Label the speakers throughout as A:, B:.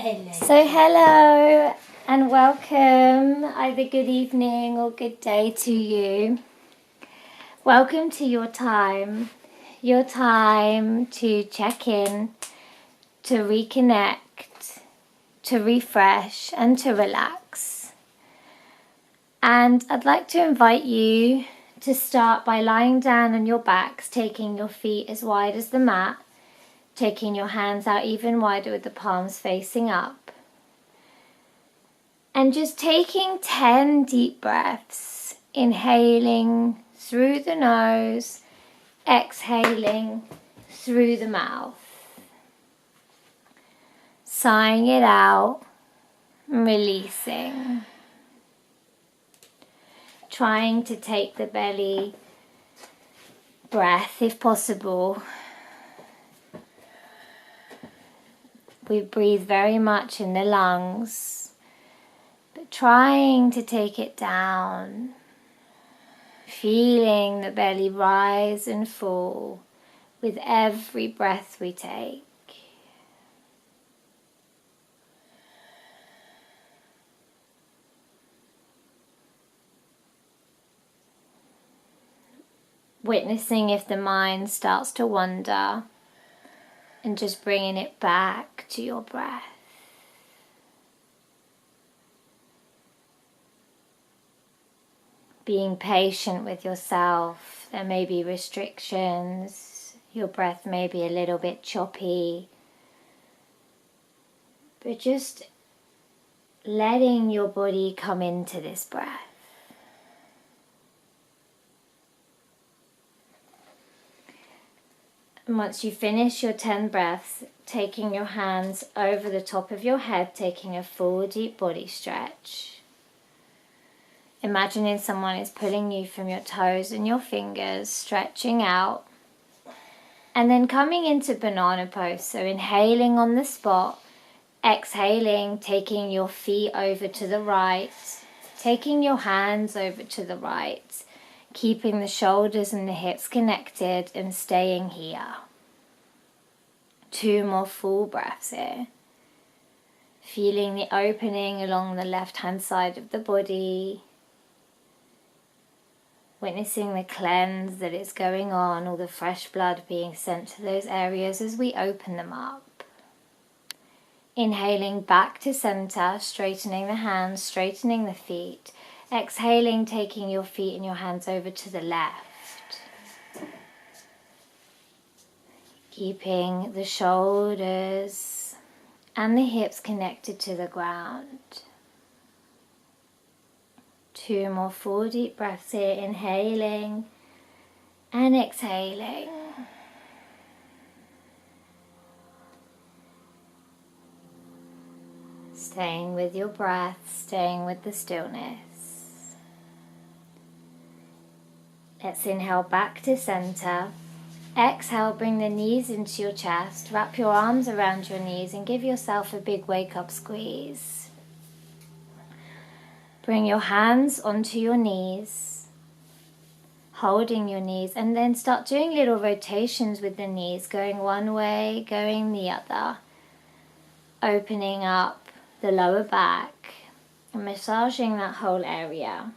A: So hello and welcome, either good evening or good day to you. Welcome to your time to check in, to reconnect, to refresh and to relax. And I'd like to invite you to start by lying down on your backs, taking your feet as wide as the mat, taking your hands out even wider with the palms facing up. And just taking 10 deep breaths, inhaling through the nose, exhaling through the mouth. Sighing it out, releasing. Trying to take the belly breath if possible. We breathe very much in the lungs, but trying to take it down, feeling the belly rise and fall with every breath we take. Witnessing if the mind starts to wander, and just bringing it back to your breath. Being patient with yourself. There may be restrictions. Your breath may be a little bit choppy. But just letting your body come into this breath. And once you finish your 10 breaths, taking your hands over the top of your head, taking a full deep body stretch. Imagining someone is pulling you from your toes and your fingers, stretching out. And then coming into banana pose, so inhaling on the spot, exhaling, taking your feet over to the right, taking your hands over to the right. Keeping the shoulders and the hips connected and staying here. 2 more full breaths here. Feeling the opening along the left-hand side of the body. Witnessing the cleanse that is going on, all the fresh blood being sent to those areas as we open them up. Inhaling back to center, straightening the hands, straightening the feet. Exhaling, taking your feet and your hands over to the left. Keeping the shoulders and the hips connected to the ground. 2 more full deep breaths here, inhaling and exhaling. Staying with your breath, staying with the stillness. Let's inhale back to center. Exhale, bring the knees into your chest. Wrap your arms around your knees and give yourself a big wake-up squeeze. Bring your hands onto your knees, holding your knees, and then start doing little rotations with the knees, going one way, going the other. Opening up the lower back and massaging that whole area.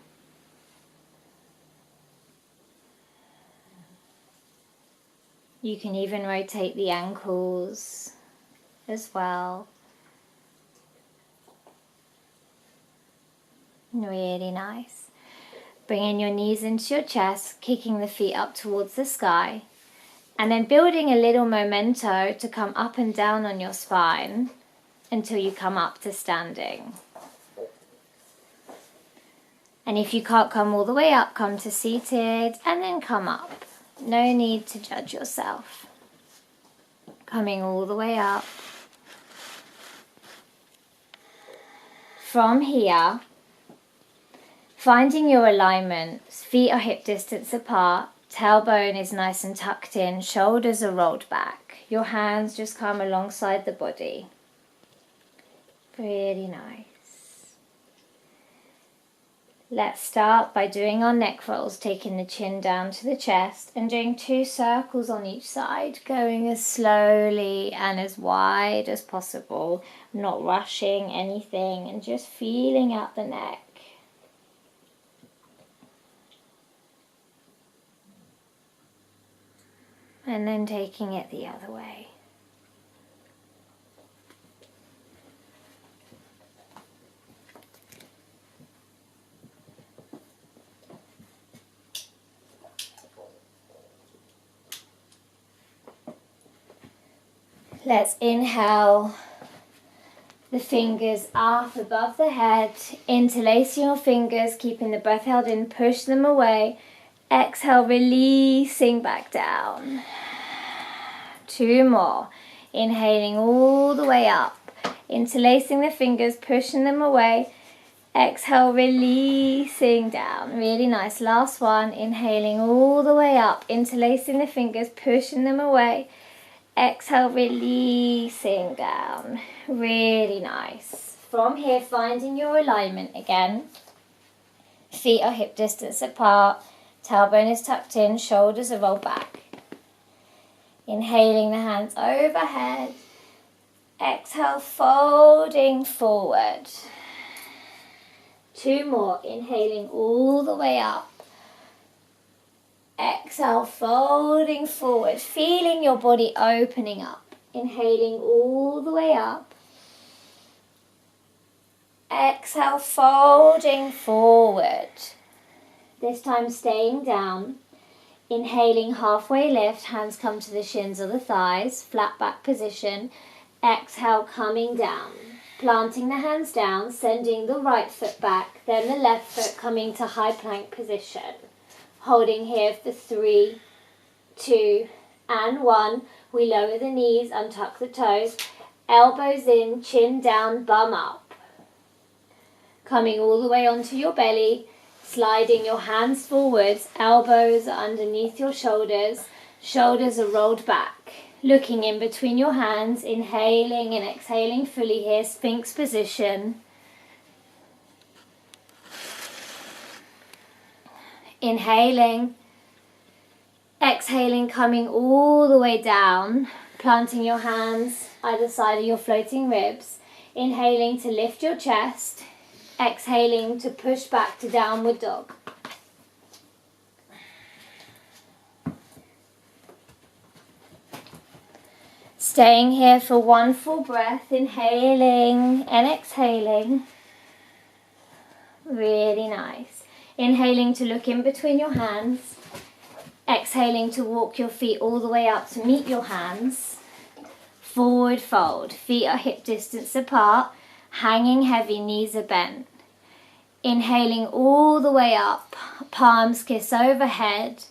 A: You can even rotate the ankles as well. Really nice. Bringing your knees into your chest, kicking the feet up towards the sky, and then building a little memento to come up and down on your spine until you come up to standing. And if you can't come all the way up, come to seated and then come up. No need to judge yourself. Coming all the way up. From here, finding your alignment. Feet are hip distance apart. Tailbone is nice and tucked in. Shoulders are rolled back. Your hands just come alongside the body. Really nice. Let's start by doing our neck rolls, taking the chin down to the chest and doing 2 circles on each side, going as slowly and as wide as possible, not rushing anything and just feeling out the neck. And then taking it the other way. Let's inhale the fingers up above the head, interlacing your fingers, keeping the breath held in, push them away. Exhale, releasing back down. 2 more. Inhaling all the way up, interlacing the fingers, pushing them away. Exhale, releasing down. Really nice. Last one. Inhaling all the way up, interlacing the fingers, pushing them away. Exhale, releasing down. Really nice. From here, finding your alignment again. Feet are hip distance apart. Tailbone is tucked in. Shoulders are rolled back. Inhaling the hands overhead. Exhale, folding forward. 2 more. Inhaling all the way up. Exhale, folding forward, feeling your body opening up. Inhaling all the way up. Exhale, folding forward. This time staying down. Inhaling, halfway lift, hands come to the shins or the thighs, flat back position. Exhale, coming down. Planting the hands down, sending the right foot back, then the left foot coming to high plank position. Holding here for 3, 2, and 1. We lower the knees, untuck the toes, elbows in, chin down, bum up. Coming all the way onto your belly, sliding your hands forwards, elbows are underneath your shoulders, shoulders are rolled back. Looking in between your hands, inhaling and exhaling fully here, Sphinx position. Inhaling, exhaling, coming all the way down, planting your hands either side of your floating ribs. Inhaling to lift your chest, exhaling to push back to downward dog. Staying here for 1 full breath, inhaling and exhaling. Really nice. Inhaling to look in between your hands. Exhaling to walk your feet all the way up to meet your hands. Forward fold. Feet are hip distance apart. Hanging heavy, knees are bent. Inhaling all the way up. Palms kiss overhead.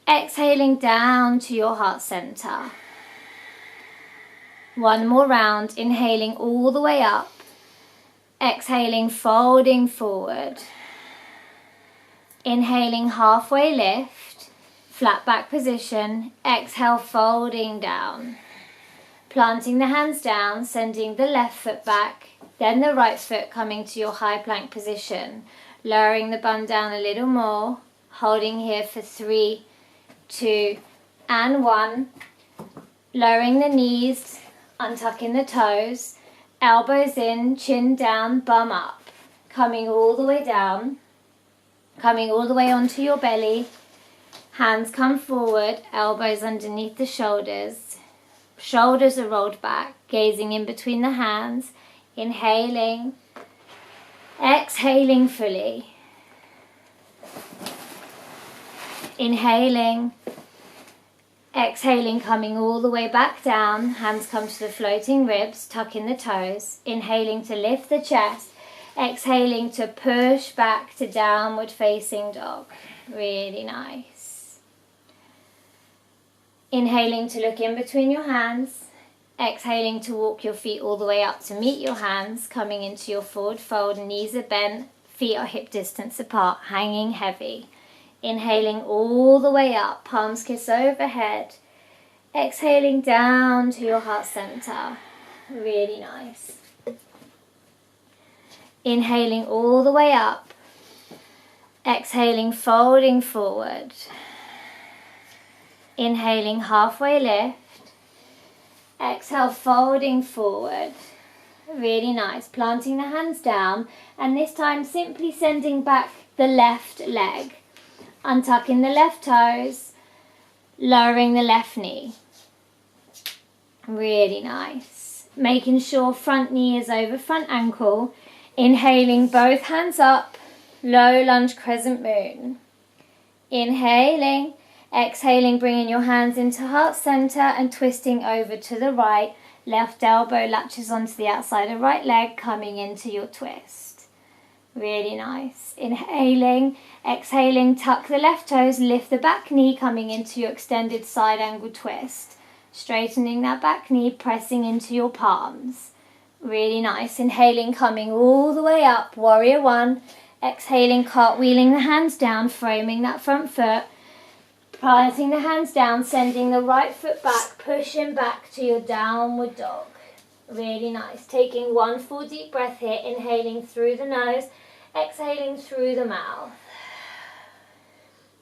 A: Exhaling down to your heart center. 1 more round. Inhaling all the way up. Exhaling, folding forward. Inhaling, halfway lift, flat back position. Exhale, folding down. Planting the hands down, sending the left foot back, then the right foot coming to your high plank position. Lowering the bum down a little more, holding here for 3, 2, and 1. Lowering the knees, untucking the toes, elbows in, chin down, bum up. Coming all the way down. Coming all the way onto your belly, hands come forward, elbows underneath the shoulders. Shoulders are rolled back, gazing in between the hands, inhaling, exhaling fully. Inhaling, exhaling, coming all the way back down, hands come to the floating ribs, tuck in the toes, inhaling to lift the chest. Exhaling to push back to downward facing dog. Really nice. Inhaling to look in between your hands. Exhaling to walk your feet all the way up to meet your hands. Coming into your forward fold. Knees are bent. Feet are hip distance apart. Hanging heavy. Inhaling all the way up. Palms kiss overhead. Exhaling down to your heart center. Really nice. Inhaling all the way up. Exhaling, folding forward. Inhaling, halfway lift. Exhale, folding forward. Really nice. Planting the hands down, and this time simply sending back the left leg. Untucking the left toes, lowering the left knee. Really nice. Making sure front knee is over front ankle. Inhaling, both hands up, low lunge crescent moon. Inhaling, exhaling, bringing your hands into heart center and twisting over to the right. Left elbow latches onto the outside of right leg, coming into your twist. Really nice. Inhaling, exhaling, tuck the left toes, lift the back knee, coming into your extended side angle twist. Straightening that back knee, pressing into your palms. Really nice. Inhaling, coming all the way up, warrior one. Exhaling, cartwheeling the hands down, framing that front foot. Planting the hands down, sending the right foot back, pushing back to your downward dog. Really nice. Taking one full deep breath here, inhaling through the nose, exhaling through the mouth.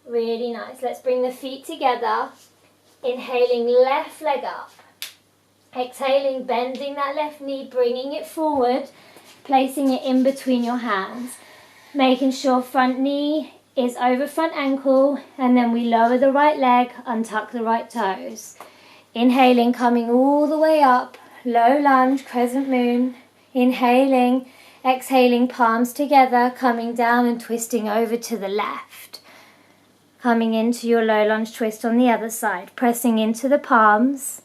A: Really nice. Let's bring the feet together. Inhaling, left leg up. Exhaling, bending that left knee, bringing it forward, placing it in between your hands. Making sure front knee is over front ankle, and then we lower the right leg, untuck the right toes. Inhaling, coming all the way up, low lunge, crescent moon. Inhaling, exhaling, palms together, coming down and twisting over to the left. Coming into your low lunge twist on the other side, pressing into the palms.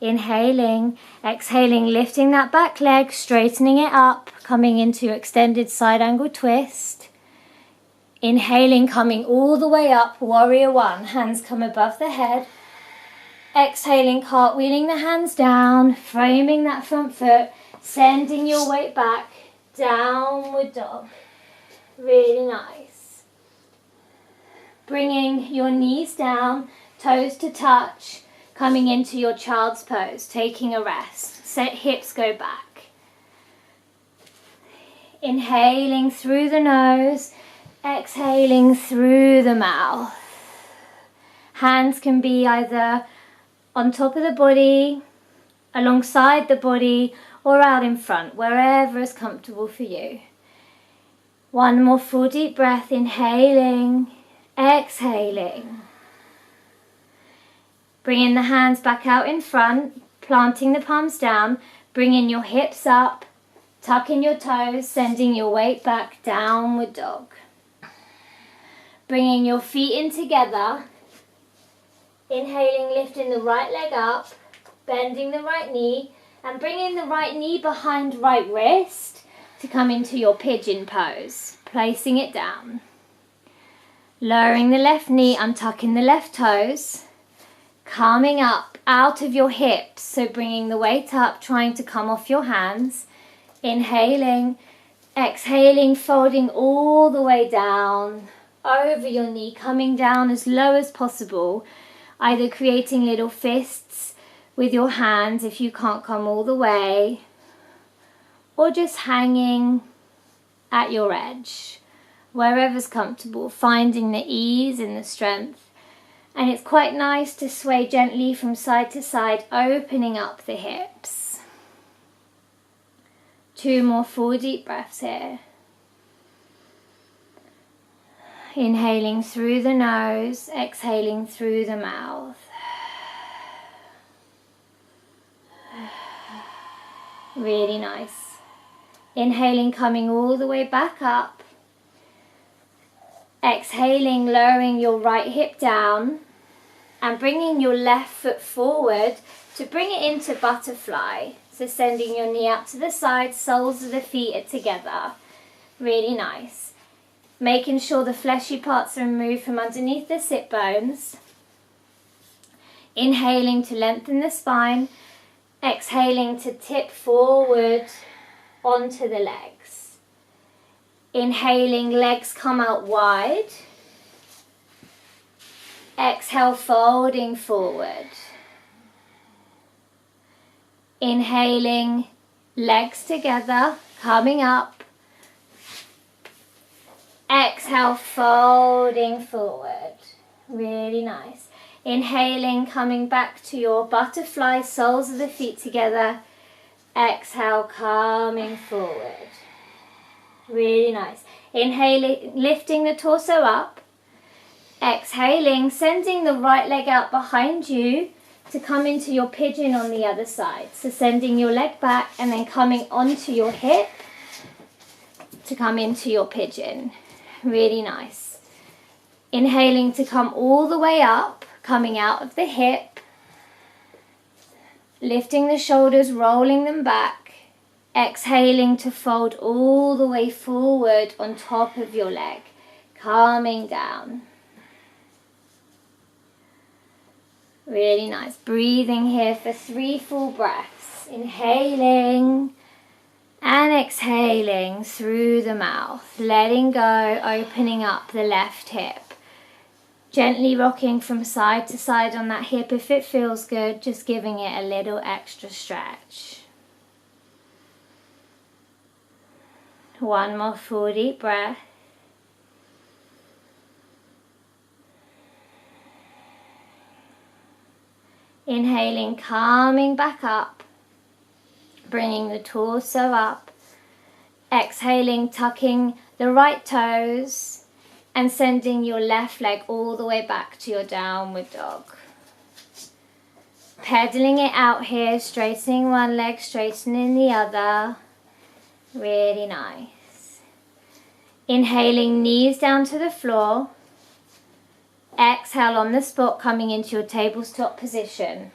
A: Inhaling, exhaling, lifting that back leg, straightening it up, coming into your extended side angle twist. Inhaling, coming all the way up, warrior one, hands come above the head. Exhaling, cartwheeling the hands down, framing that front foot, sending your weight back, downward dog. Really nice. Bringing your knees down, toes to touch, coming into your child's pose, taking a rest. Set hips go back. Inhaling through the nose, exhaling through the mouth. Hands can be either on top of the body, alongside the body, or out in front, wherever is comfortable for you. One more full deep breath, inhaling, exhaling. Bringing the hands back out in front, planting the palms down, bringing your hips up, tucking your toes, sending your weight back, downward dog. Bringing your feet in together, inhaling, lifting the right leg up, bending the right knee, and bringing the right knee behind right wrist to come into your pigeon pose, placing it down. Lowering the left knee, untucking the left toes, coming up out of your hips, so bringing the weight up, trying to come off your hands. Inhaling, exhaling, folding all the way down, over your knee, coming down as low as possible, either creating little fists with your hands if you can't come all the way, or just hanging at your edge, wherever's comfortable, finding the ease and the strength. And it's quite nice to sway gently from side to side, opening up the hips. 2 more full deep breaths here. Inhaling through the nose, exhaling through the mouth. Really nice. Inhaling, coming all the way back up. Exhaling, lowering your right hip down and bringing your left foot forward to bring it into butterfly. So sending your knee out to the side, soles of the feet are together. Really nice. Making sure the fleshy parts are removed from underneath the sit bones. Inhaling to lengthen the spine. Exhaling to tip forward onto the legs. Inhaling, legs come out wide. Exhale, folding forward. Inhaling, legs together, coming up. Exhale, folding forward. Really nice. Inhaling, coming back to your butterfly, soles of the feet together. Exhale, coming forward. Really nice. Inhaling, lifting the torso up. Exhaling, sending the right leg out behind you to come into your pigeon on the other side. So sending your leg back and then coming onto your hip to come into your pigeon. Really nice. Inhaling to come all the way up, coming out of the hip. Lifting the shoulders, rolling them back. Exhaling to fold all the way forward on top of your leg. Calming down. Really nice. Breathing here for 3 full breaths. Inhaling and exhaling through the mouth. Letting go, opening up the left hip. Gently rocking from side to side on that hip if it feels good, just giving it a little extra stretch. 1 more full deep breath. Inhaling, calming back up, bringing the torso up. Exhaling, tucking the right toes and sending your left leg all the way back to your downward dog. Pedaling it out here, straightening one leg, straightening the other. Really nice. Inhaling, knees down to the floor. Exhale on the spot, coming into your tabletop position.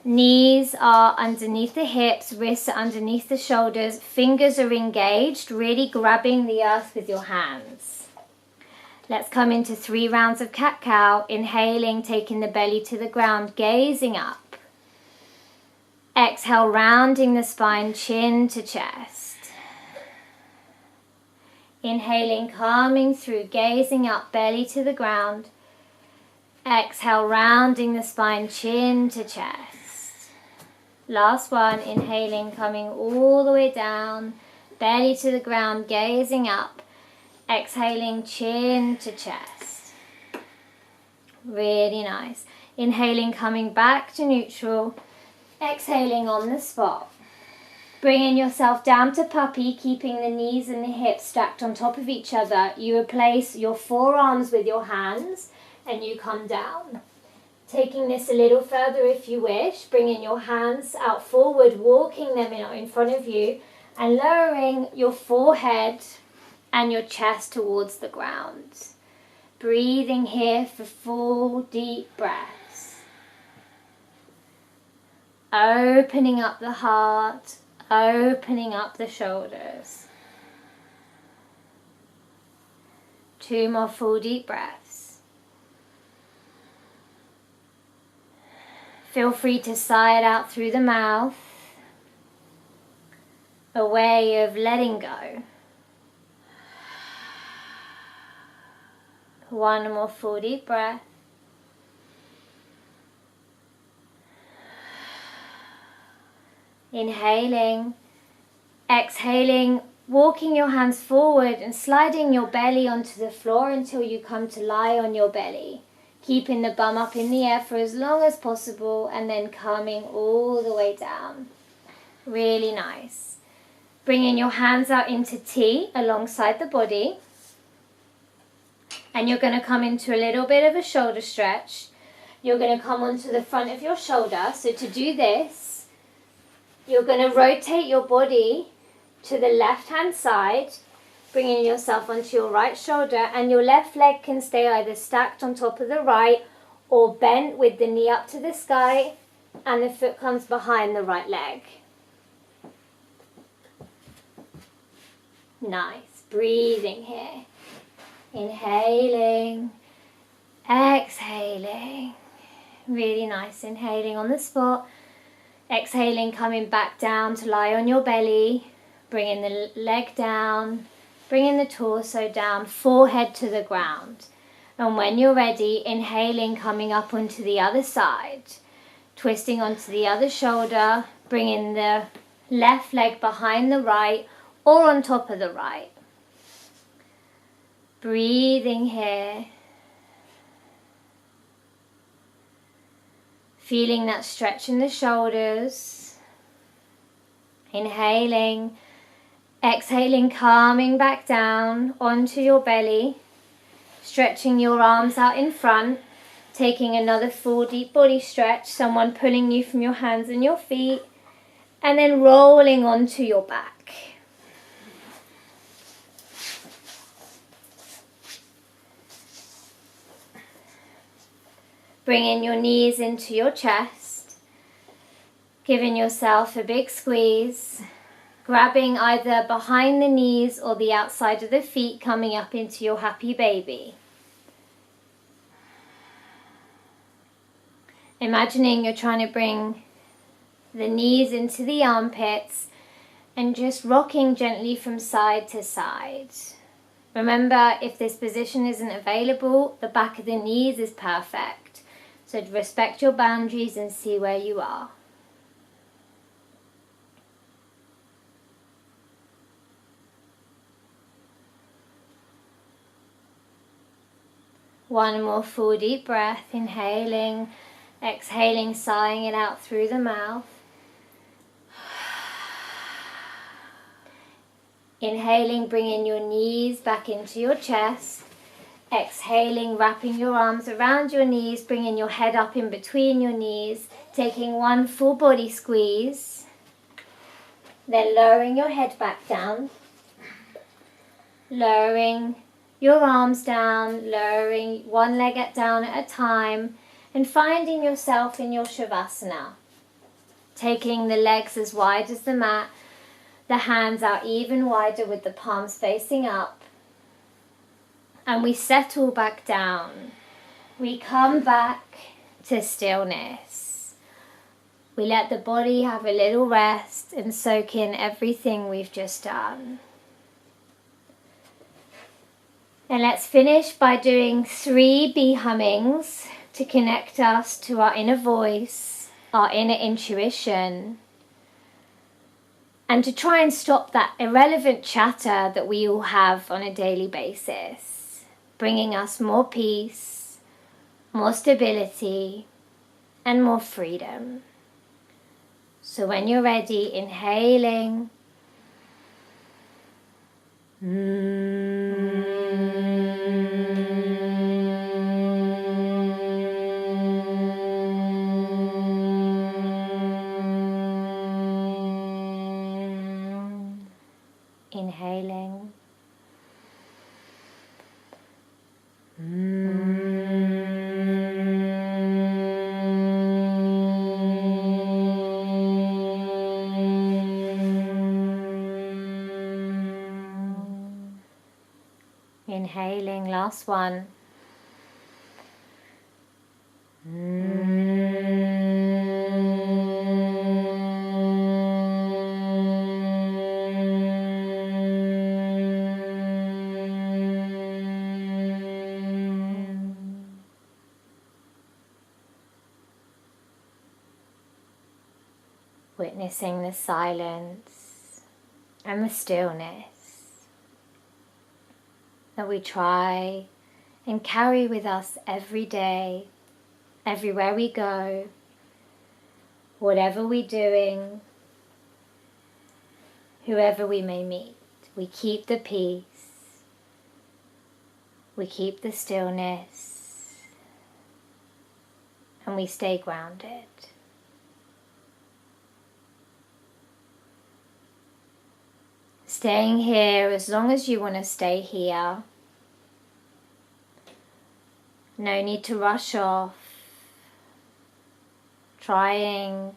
A: Knees are underneath the hips, wrists are underneath the shoulders, fingers are engaged, really grabbing the earth with your hands. Let's come into 3 rounds of cat-cow. Inhaling, taking the belly to the ground, gazing up. Exhale, rounding the spine, chin to chest. Inhaling, calming through, gazing up, belly to the ground. Exhale, rounding the spine, chin to chest. Last one, inhaling, coming all the way down, belly to the ground, gazing up. Exhaling, chin to chest. Really nice. Inhaling, coming back to neutral. Exhaling on the spot. Bringing yourself down to puppy, keeping the knees and the hips stacked on top of each other. You replace your forearms with your hands and you come down. Taking this a little further if you wish, bringing your hands out forward, walking them in front of you and lowering your forehead and your chest towards the ground. Breathing here for full deep breaths. Opening up the heart, opening up the shoulders. 2 more full deep breaths. Feel free to sigh it out through the mouth. A way of letting go. 1 more full deep breath. Inhaling, exhaling, walking your hands forward and sliding your belly onto the floor until you come to lie on your belly. Keeping the bum up in the air for as long as possible and then coming all the way down. Really nice. Bringing your hands out into T alongside the body. And you're going to come into a little bit of a shoulder stretch. You're going to come onto the front of your shoulder. So to do this, you're going to rotate your body to the left-hand side, bringing yourself onto your right shoulder, and your left leg can stay either stacked on top of the right or bent with the knee up to the sky and the foot comes behind the right leg. Nice. Breathing here. Inhaling, exhaling. Really nice. Inhaling on the spot. Exhaling, coming back down to lie on your belly. Bringing the leg down. Bringing the torso down, forehead to the ground. And when you're ready, inhaling, coming up onto the other side. Twisting onto the other shoulder. Bringing the left leg behind the right or on top of the right. Breathing here. Feeling that stretch in the shoulders. Inhaling. Exhaling, calming back down onto your belly. Stretching your arms out in front. Taking another full deep body stretch. Someone pulling you from your hands and your feet. And then rolling onto your back. Bringing your knees into your chest, giving yourself a big squeeze, grabbing either behind the knees or the outside of the feet, coming up into your happy baby. Imagining you're trying to bring the knees into the armpits and just rocking gently from side to side. Remember, if this position isn't available, the back of the knees is perfect. So respect your boundaries and see where you are. One more full deep breath, inhaling, exhaling, sighing it out through the mouth. Inhaling, bringing your knees back into your chest. Exhaling, wrapping your arms around your knees, bringing your head up in between your knees, taking one full body squeeze, then lowering your head back down, lowering your arms down, lowering one leg down at a time, and finding yourself in your Shavasana, taking the legs as wide as the mat, the hands out even wider with the palms facing up. And we settle back down. We come back to stillness. We let the body have a little rest and soak in everything we've just done. And let's finish by doing 3 bee hummings to connect us to our inner voice, our inner intuition, and to try and stop that irrelevant chatter that we all have on a daily basis. Bringing us more peace, more stability, and more freedom. So when you're ready, inhaling. Inhaling. Inhaling, last one. Witnessing the silence and the stillness that we try and carry with us every day, everywhere we go, whatever we're doing, whoever we may meet. We keep the peace, we keep the stillness, and we stay grounded. Staying here as long as you want to stay here. No need to rush off. Trying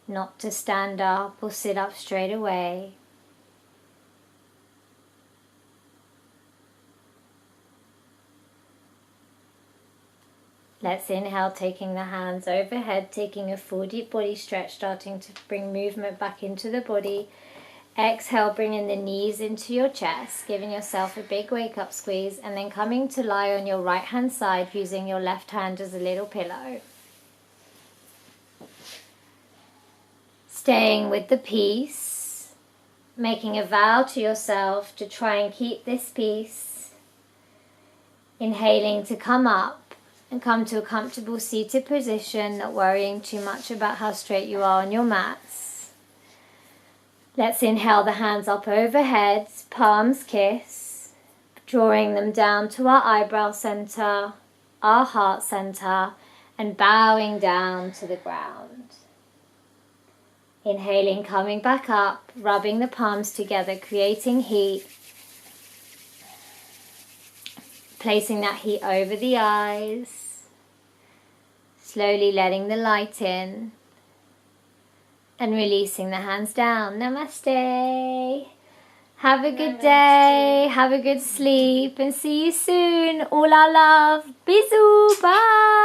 A: not to stand up or sit up straight away. Let's inhale, taking the hands overhead, taking a full deep body stretch, starting to bring movement back into the body. Exhale, bringing the knees into your chest, giving yourself a big wake up squeeze, and then coming to lie on your right hand side using your left hand as a little pillow. Staying with the peace, making a vow to yourself to try and keep this peace Inhaling to come up and come to a comfortable seated position, not worrying too much about how straight you are on your mats. Let's inhale the hands up overhead, palms kiss, drawing them down to our eyebrow center, our heart center, and bowing down to the ground. Inhaling, coming back up, rubbing the palms together, creating heat. Placing that heat over the eyes. Slowly letting the light in. And releasing the hands down. Namaste. Have a good day. Have a good sleep. And see you soon. All our love. Bisous. Bye.